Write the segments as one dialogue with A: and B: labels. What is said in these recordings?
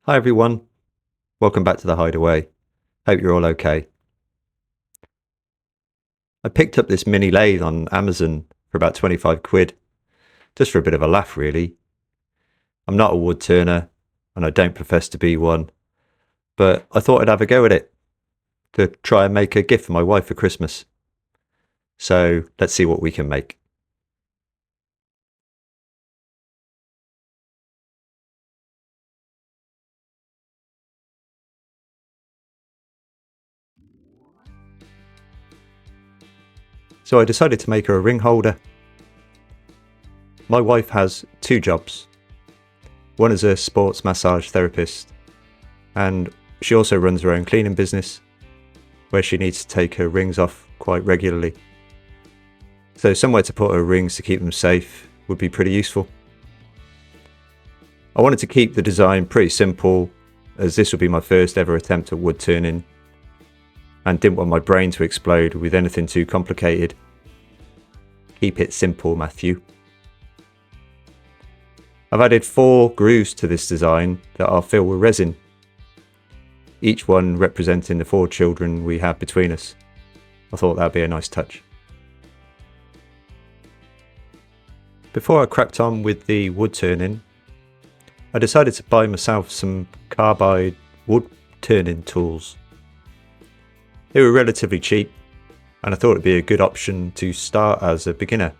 A: Hi everyone, welcome back to the Hideaway. Hope you're all okay. I picked up this mini lathe on Amazon for about 25 quid, just for a bit of a laugh really. I'm not a wood turner and I don't profess to be one, but I thought I'd have a go at it to try and make a gift for my wife for Christmas. So let's see what we can make. So I decided to make her a ring holder. My wife has two jobs. One is a sports massage therapist, and she also runs her own cleaning business where she needs to take her rings off quite regularly. So somewhere to put her rings to keep them safe would be pretty useful. I wanted to keep the design pretty simple, as this would be my first ever attempt at wood turning, and didn't want my brain to explode with anything too complicated. Keep it simple, Matthew. I've added 4 grooves to this design that are filled with resin, each one representing the 4 children we have between us. I thought that'd be a nice touch. Before I cracked on with the wood turning, I decided to buy myself some carbide wood turning tools. They were relatively cheap and I thought it'd be a good option to start as a beginner.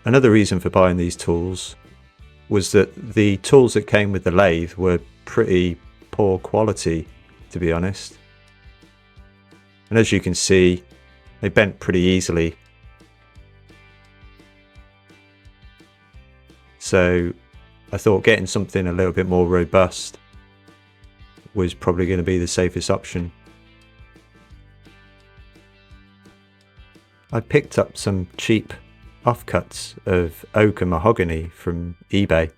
A: Another reason for buying these tools was that the tools that came with the lathe were pretty poor quality, to be honest. And as you can see, they bent pretty easily. So I thought getting something a little bit more robust was probably going to be the safest option. I picked up some cheap offcuts of oak and mahogany from eBay.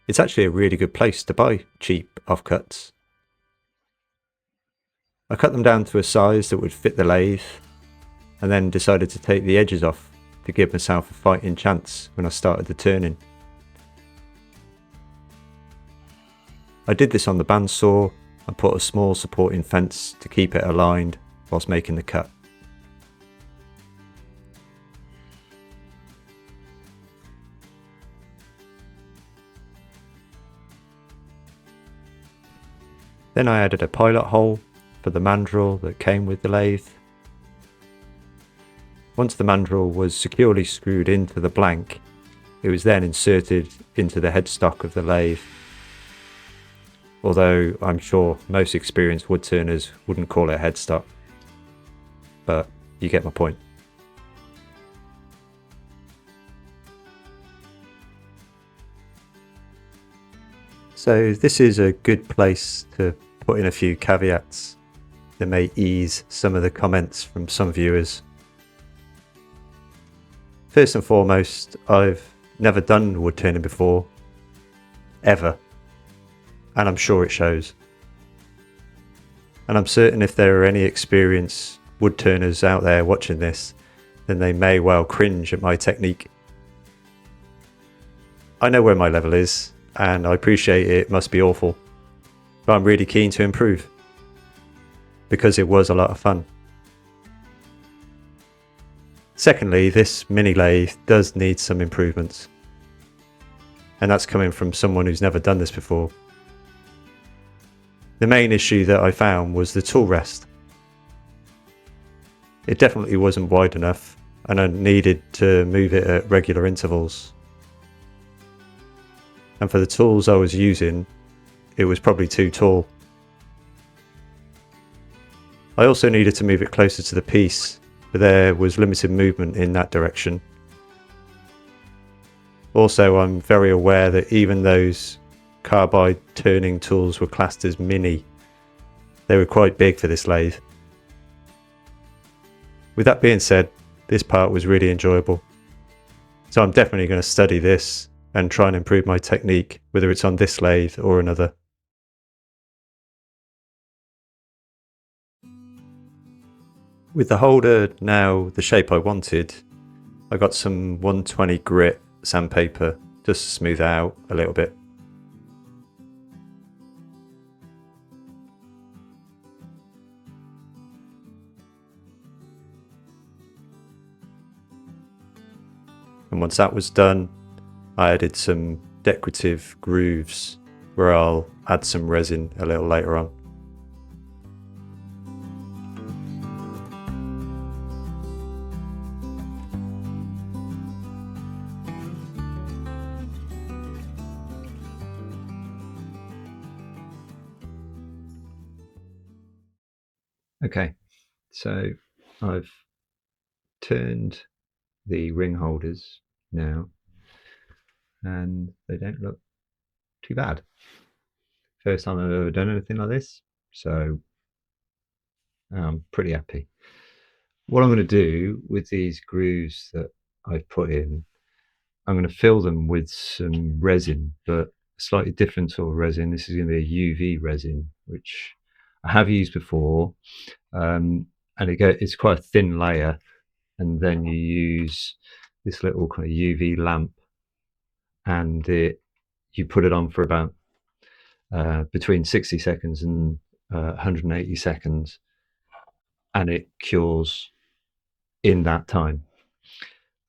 A: It's actually a really good place to buy cheap offcuts. I cut them down to a size that would fit the lathe and then decided to take the edges off to give myself a fighting chance when I started the turning. I did this on the bandsaw and put a small supporting fence to keep it aligned whilst making the cut. Then I added a pilot hole for the mandrel that came with the lathe. Once the mandrel was securely screwed into the blank, it was then inserted into the headstock of the lathe. Although I'm sure most experienced wood turners wouldn't call it a headstock, but you get my point. So this is a good place to put in a few caveats that may ease some of the comments from some viewers. First and foremost, I've never done wood turning before, ever, and I'm sure it shows. And I'm certain if there are any experienced wood turners out there watching this, then they may well cringe at my technique. I know where my level is, and I appreciate it must be awful, but I'm really keen to improve, because it was a lot of fun. Secondly, this mini lathe does need some improvements, and that's coming from someone who's never done this before. The main issue that I found was the tool rest. It definitely wasn't wide enough, and I needed to move it at regular intervals. And for the tools I was using, it was probably too tall. I also needed to move it closer to the piece, but there was limited movement in that direction. Also, I'm very aware that even those carbide turning tools were classed as mini. They were quite big for this lathe. With that being said, this part was really enjoyable. So I'm definitely going to study this and try and improve my technique, whether it's on this lathe or another. With the holder now the shape I wanted, I got some 120 grit sandpaper just to smooth it out a little bit. And once that was done, I added some decorative grooves where I'll add some resin a little later on. Okay, so I've turned the ring holders now, and they don't look too bad. First time I've ever done anything like this, so I'm pretty happy. What I'm going to do with these grooves that I've put in, I'm going to fill them with some resin, but a slightly different sort of resin. This is going to be a UV resin, which I have used before, and it's quite a thin layer, and then you use this little kind of UV lamp, and you put it on for about between 60 seconds and 180 seconds, and it cures in that time.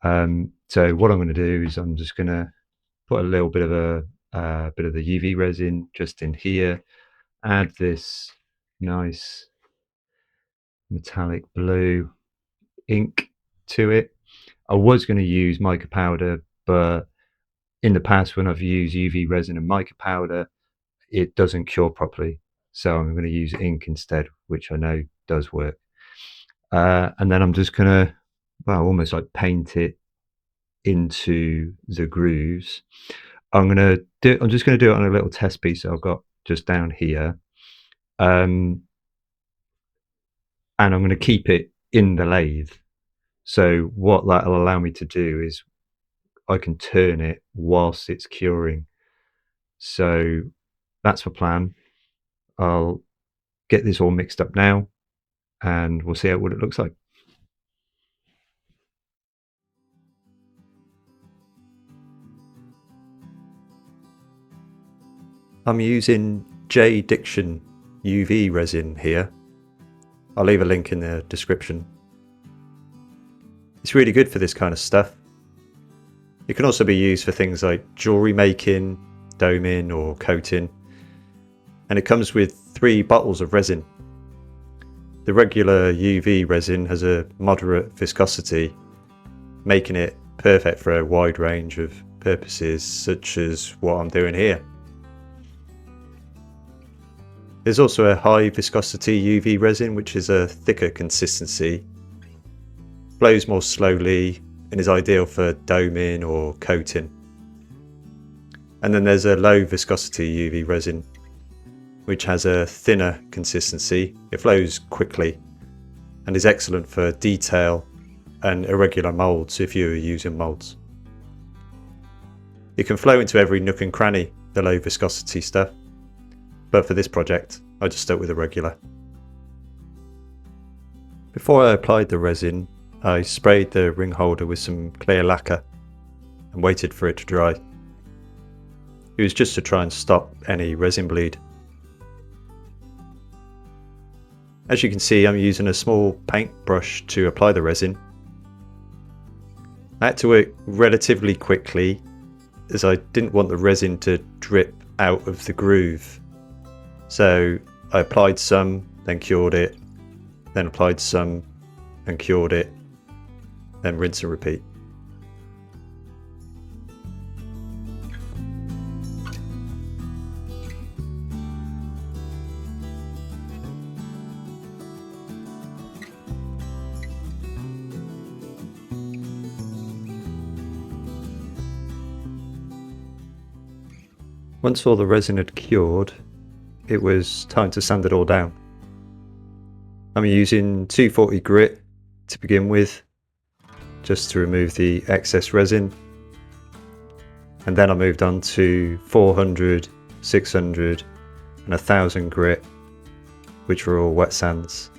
A: So what I'm going to do is I'm just going to put a little bit of the UV resin just in here, add this nice metallic blue ink to it. I was going to use mica powder, but in the past when I've used UV resin and mica powder, it doesn't cure properly. So I'm going to use ink instead, which I know does work. And then I'm just going to, well, almost like paint it into the grooves. I'm just going to do it on a little test piece that I've got just down here. And I'm going to keep it in the lathe. So what that'll allow me to do is I can turn it whilst it's curing. So that's the plan. I'll get this all mixed up now, and we'll see what it looks like. I'm using J Diction UV resin here. I'll leave a link in the description. It's really good for this kind of stuff. It can also be used for things like jewellery making, doming or coating. And it comes with 3 bottles of resin. The regular UV resin has a moderate viscosity, making it perfect for a wide range of purposes such as what I'm doing here. There's also a high viscosity UV resin, which is a thicker consistency, flows more slowly and is ideal for doming or coating. And then there's a low viscosity UV resin, which has a thinner consistency. It flows quickly and is excellent for detail and irregular moulds if you're using moulds. It can flow into every nook and cranny, the low viscosity stuff, but for this project I just stuck with a regular. Before I applied the resin, I sprayed the ring holder with some clear lacquer and waited for it to dry. It was just to try and stop any resin bleed. As you can see, I'm using a small paintbrush to apply the resin. I had to work relatively quickly as I didn't want the resin to drip out of the groove. So I applied some, then cured it, then applied some and cured it, then rinse and repeat. Once all the resin had cured, it was time to sand it all down. I'm using 240 grit to begin with, just to remove the excess resin. And then I moved on to 400, 600 and 1000 grit, which were all wet sands.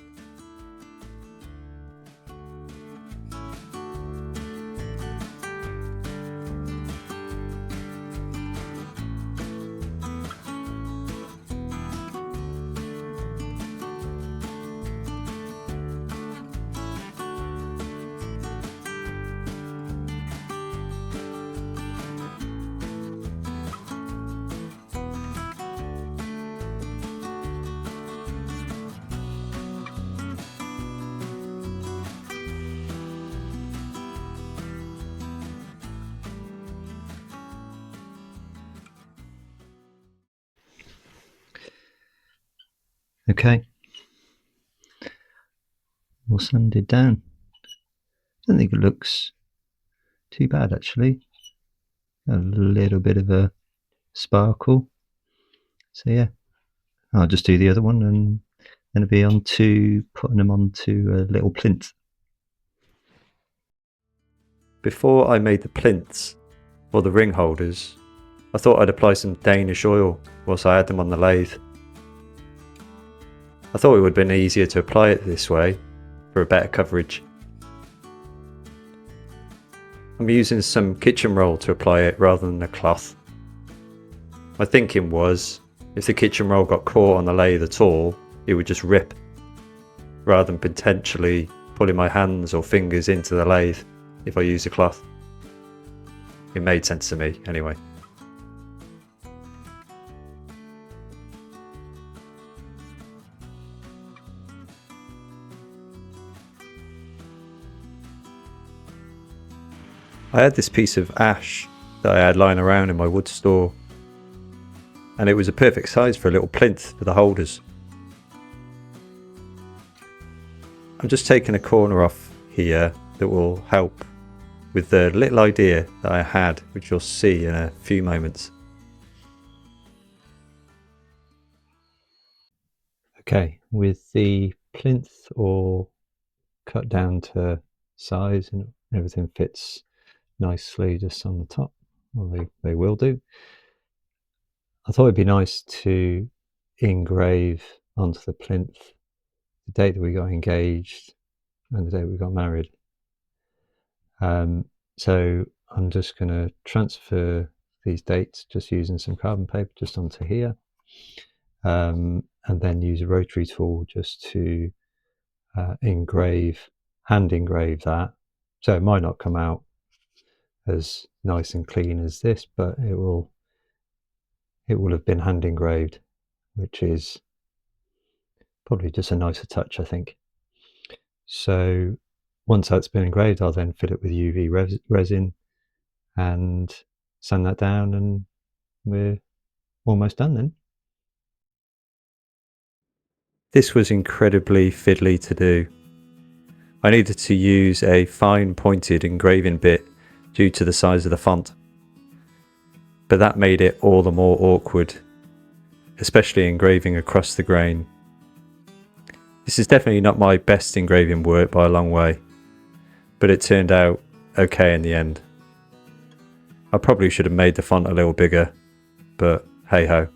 A: Okay, all sanded down. I don't think it looks too bad actually. A little bit of a sparkle. So yeah, I'll just do the other one and then it'll be on to putting them onto a little plinth. Before I made the plinths or the ring holders, I thought I'd apply some Danish oil whilst I had them on the lathe. I thought it would have been easier to apply it this way for a better coverage. I'm using some kitchen roll to apply it rather than a cloth. My thinking was, if the kitchen roll got caught on the lathe at all, it would just rip, rather than potentially pulling my hands or fingers into the lathe if I use a cloth. It made sense to me anyway. I had this piece of ash that I had lying around in my wood store, and it was a perfect size for a little plinth for the holders. I'm just taking a corner off here that will help with the little idea that I had, which you'll see in a few moments. Okay, with the plinth all cut down to size and everything fits nicely just on the top, well they will do. I thought it'd be nice to engrave onto the plinth the date that we got engaged and the date we got married. So I'm just going to transfer these dates just using some carbon paper just onto here, and then use a rotary tool just to hand engrave that. So it might not come out as nice and clean as this, but it will have been hand engraved, which is probably just a nicer touch, I think. So once that's been engraved, I'll then fill it with UV resin and sand that down, and we're almost done then. This was incredibly fiddly to do. I needed to use a fine pointed engraving bit due to the size of the font, but that made it all the more awkward, especially engraving across the grain. This is definitely not my best engraving work by a long way, but it turned out okay in the end. I probably should have made the font a little bigger, but hey ho.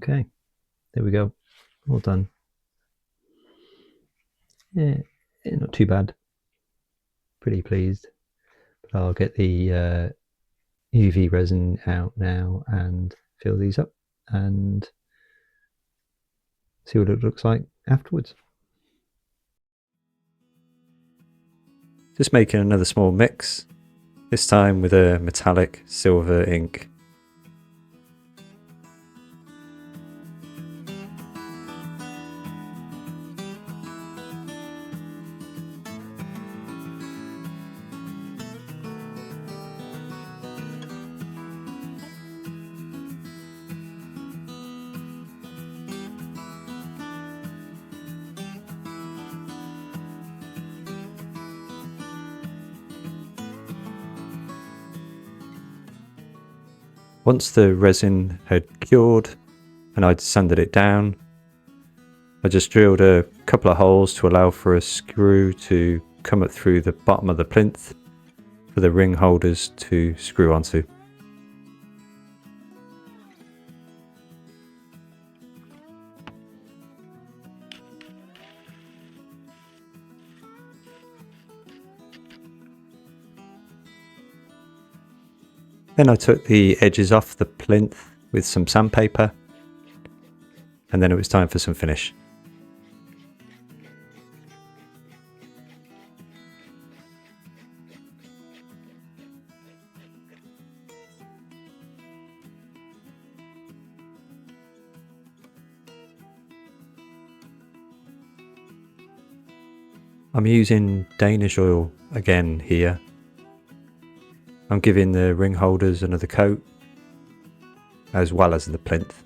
A: Okay, there we go, all done. Yeah, not too bad. Pretty pleased. But I'll get the UV resin out now and fill these up and see what it looks like afterwards. Just making another small mix, this time with a metallic silver ink. Once the resin had cured and I'd sanded it down, I just drilled a couple of holes to allow for a screw to come up through the bottom of the plinth for the ring holders to screw onto. Then I took the edges off the plinth with some sandpaper, and then it was time for some finish. I'm using Danish oil again here. I'm giving the ring holders another coat, as well as the plinth.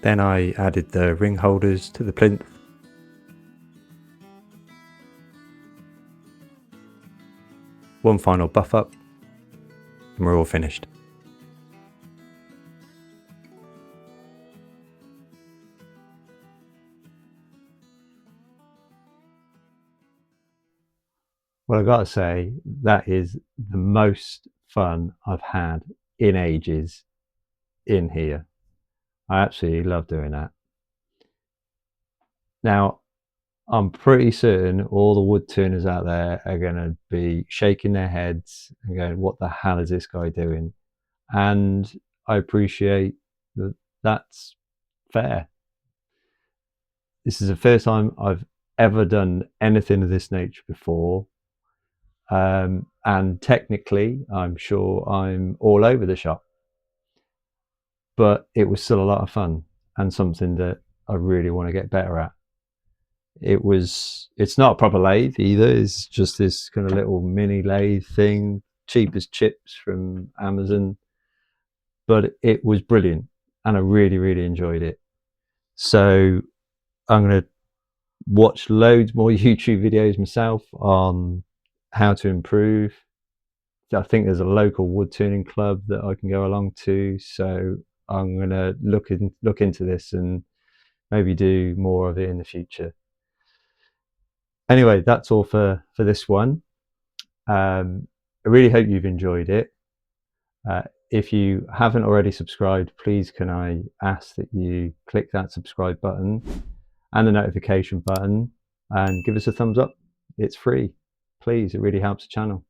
A: Then I added the ring holders to the plinth. One final buff up and we're all finished. Well, I've got to say, that is the most fun I've had in ages in here. I absolutely love doing that. Now, I'm pretty certain all the wood turners out there are going to be shaking their heads and going, what the hell is this guy doing? And I appreciate that that's fair. This is the first time I've ever done anything of this nature before. And technically, I'm sure I'm all over the shop. But it was still a lot of fun and something that I really want to get better at. It's not a proper lathe either. It's just this kind of little mini lathe thing, cheap as chips from Amazon. But it was brilliant and I really, really enjoyed it. So I'm going to watch loads more YouTube videos myself on how to improve. I think there's a local wood turning club that I can go along to. So I'm going to look into this and maybe do more of it in the future. Anyway, that's all for this one. I really hope you've enjoyed it. If you haven't already subscribed, please can I ask that you click that subscribe button and the notification button and give us a thumbs up. It's free. Please, it really helps the channel.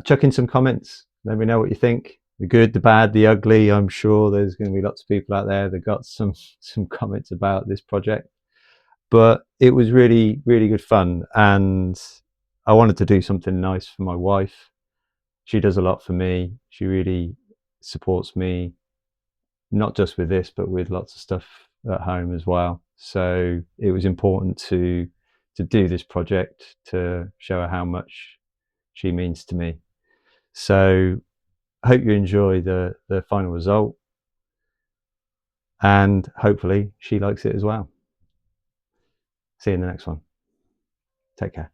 A: Chuck in some comments. Let me know what you think. The good, the bad, the ugly. I'm sure there's going to be lots of people out there that got some comments about this project. But it was really, really good fun. And I wanted to do something nice for my wife. She does a lot for me. She really supports me, not just with this, but with lots of stuff at home as well. So it was important to do this project to show her how much she means to me. So I hope you enjoy the final result, and hopefully she likes it as well. See you in the next one. Take care.